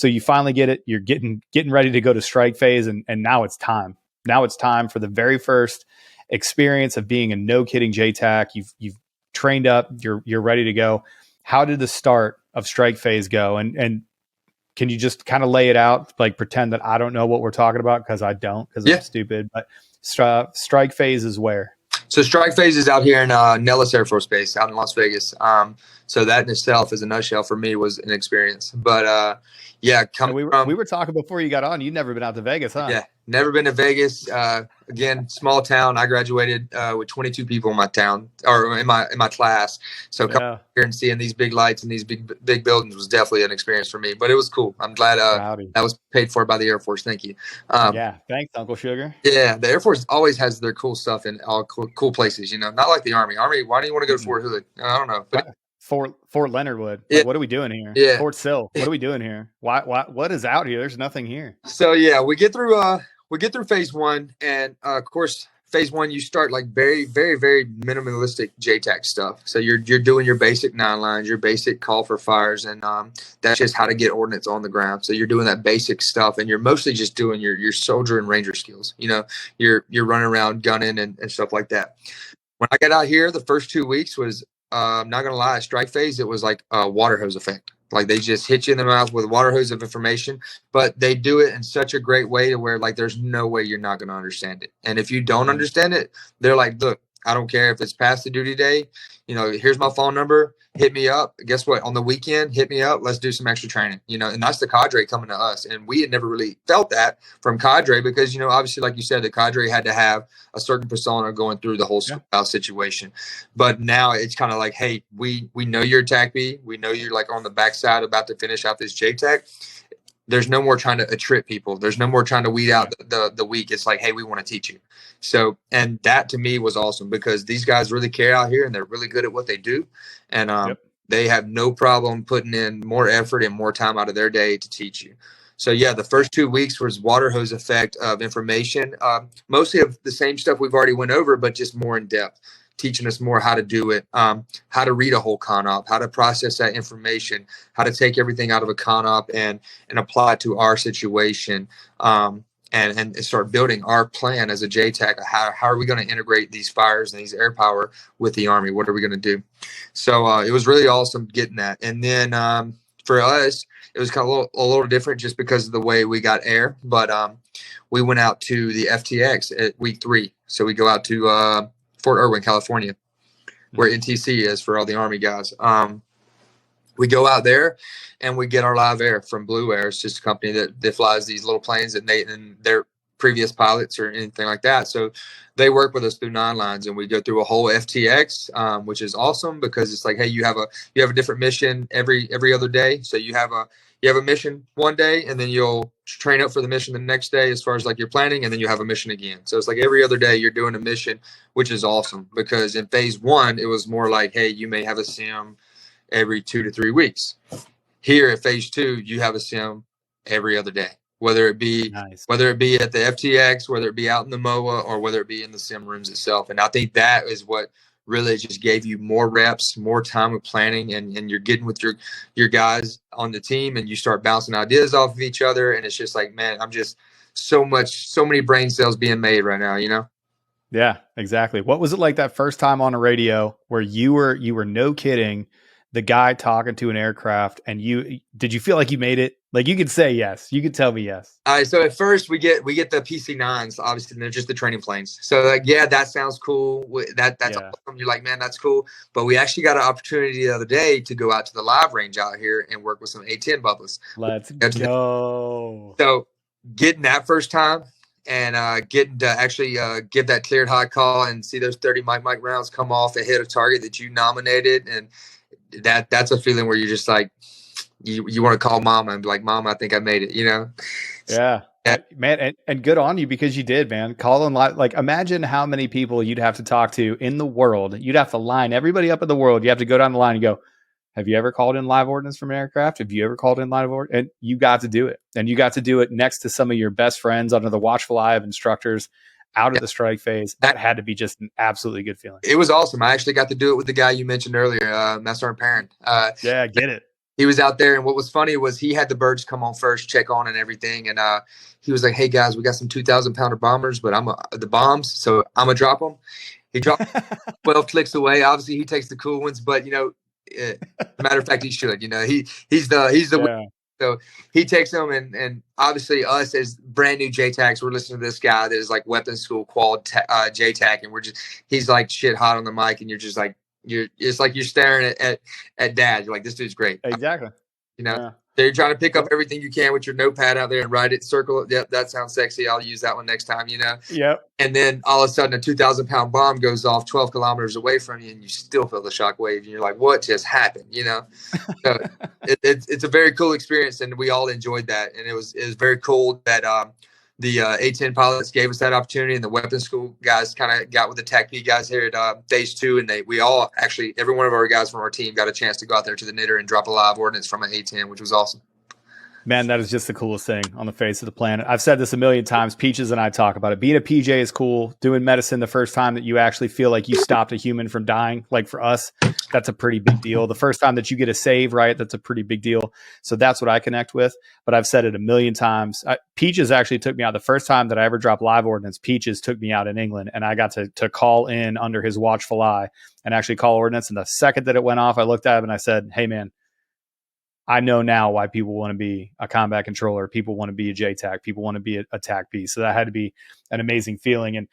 So you finally get it. You're getting ready to go to strike phase, and now it's time. Now it's time for the very first experience of being a no kidding JTAC. You've trained up. You're ready to go. How did the start of strike phase go? And can you just kind of lay it out, like pretend that I don't know what we're talking about, because I don't, because I'm stupid. But strike phase is where? So strike phase is out here in Nellis Air Force Base out in Las Vegas. So that in itself, as a nutshell, for me was an experience. But we were talking before you got on. You'd never been out to Vegas, huh? Yeah, never been to Vegas. Again, small town. I graduated with 22 people in my town, or in my class. So coming here and seeing these big lights and these big buildings was definitely an experience for me. But it was cool. I'm glad that was paid for by the Air Force. Thank you. Thanks, Uncle Sugar. Yeah, the Air Force always has their cool stuff in all cool places. Not like the Army. Why do you want to go to Fort Hood? I don't know. But Fort Leonard Wood. Like, what are we doing here? Yeah. Fort Sill. What are we doing here? Why? What is out here? There's nothing here. So we get through phase one, and of course, phase one you start like very, very, very minimalistic JTAC stuff. So you're doing your basic 9 lines, your basic call for fires, and that's just how to get ordnance on the ground. So you're doing that basic stuff, and you're mostly just doing your soldier and ranger skills. You're running around gunning and stuff like that. When I got out here, the first 2 weeks was I'm not gonna lie, strike phase, it was like a water hose effect. Like they just hit you in the mouth with a water hose of information, but they do it in such a great way to where like there's no way you're not gonna understand it. And if you don't understand it, they're like, look, I don't care if it's past the duty day. Here's my phone number. Hit me up. Guess what? On the weekend, hit me up. Let's do some extra training. And that's the cadre coming to us. And we had never really felt that from cadre because, obviously, like you said, the cadre had to have a certain persona going through the whole schoolhouse situation. But now it's kind of like, hey, we know you're a TACP. We know you're like on the backside about to finish out this JTAC. There's no more trying to trip people. There's no more trying to weed out the weak. It's like, hey, we want to teach you. So, and that to me was awesome because these guys really care out here and they're really good at what they do. And they have no problem putting in more effort and more time out of their day to teach you. So, the first 2 weeks was water hose effect of information, mostly of the same stuff we've already went over, but just more in depth. Teaching us more how to do it, how to read a whole con-op, how to process that information, how to take everything out of a con-op and apply it to our situation, and start building our plan as a JTAC. How are we going to integrate these fires and these air power with the Army? What are we going to do? So it was really awesome getting that. And then for us, it was kind of a little different just because of the way we got air. But we went out to the FTX at week 3. So we go out to Fort Irwin, California, where NTC is for all the Army guys. We go out there and we get our live air from Blue Air. It's just a company that flies these little planes that and their previous pilots or anything like that. So they work with us through 9 lines, and we go through a whole FTX, which is awesome because it's like, hey, you have a different mission every other day. So you have a mission one day, and then you'll train up for the mission the next day as far as like your planning, and then you have a mission again. So it's like every other day you're doing a mission, which is awesome because in phase 1, it was more like, hey, you may have a sim every 2 to 3 weeks. Here at phase 2, you have a sim every other day, whether it be at the FTX, whether it be out in the MOA, or whether it be in the sim rooms itself. And I think that is what really just gave you more reps, more time of planning, and you're getting with your guys on the team, and you start bouncing ideas off of each other. And it's just like, man, I'm just so many brain cells being made right now, Yeah, exactly. What was it like that first time on a radio where you were no kidding the guy talking to an aircraft, and did you feel like you made it? Like you could say yes, you could tell me yes. All right. So at first we get the PC-9s, obviously they're just the training planes. So like, that sounds cool. That's awesome. You're like, man, that's cool. But we actually got an opportunity the other day to go out to the live range out here and work with some A-10 bubbles. Let's go. So getting that first time and getting to actually give that cleared hot call and see those 30 Mike rounds come off and hit a target that you nominated, and that's a feeling where you're just like, you want to call mama and be like, Mama, I think I made it, Yeah. Man, and good on you because you did, man. Call in live. Like, imagine how many people you'd have to talk to in the world. You'd have to line everybody up in the world. You have to go down the line and go, have you ever called in live ordnance from an aircraft? Have you ever called in live ordnance? And you got to do it. And you got to do it next to some of your best friends under the watchful eye of instructors out of the strike phase. That had to be just an absolutely good feeling. It was awesome. I actually got to do it with the guy you mentioned earlier, Master Sergeant Perrin. Yeah, get it. he was out there, and what was funny was he had the birds come on first, check on and everything, and he was like, "Hey guys, we got some 2,000-pounder bombers, but the bombs, so I'm gonna drop them." He dropped 12 clicks away. Obviously, he takes the cool ones, but matter of fact, he should. He's the Yeah. so he takes them, and obviously us as brand new JTACs, we're listening to this guy that is like weapons school qual JTAC, and he's like shit hot on the mic, and you're just like it's like you're staring at dad. You're like, this dude's great. Exactly. Yeah. They're trying to pick up everything you can with your notepad out there and write it, circle it. Yep, that sounds sexy. I'll use that one next time, Yep. And then all of a sudden a 2,000-pound bomb goes off 12 kilometers away from you, and you still feel the shock wave. And you're like, what just happened? So it's a very cool experience, and we all enjoyed that. And it was very cool that the A-10 pilots gave us that opportunity, and the weapons school guys kind of got with the TACP guys here at phase 2, and we all actually, every one of our guys from our team got a chance to go out there to the knitter and drop a live ordnance from an A-10, which was awesome. Man, that is just the coolest thing on the face of the planet. I've said this a million times. Peaches and I talk about it. Being a PJ is cool. Doing medicine the first time that you actually feel like you stopped a human from dying, like for us, that's a pretty big deal. The first time that you get a save, right, that's a pretty big deal. So that's what I connect with. But I've said it a million times. Peaches actually took me out. The first time that I ever dropped live ordnance, Peaches took me out in England, and I got to call in under his watchful eye and actually call ordnance. And the second that it went off, I looked at him and I said, hey, man, I know now why people want to be a combat controller. People want to be a JTAC. People want to be a TACP. So that had to be an amazing feeling. And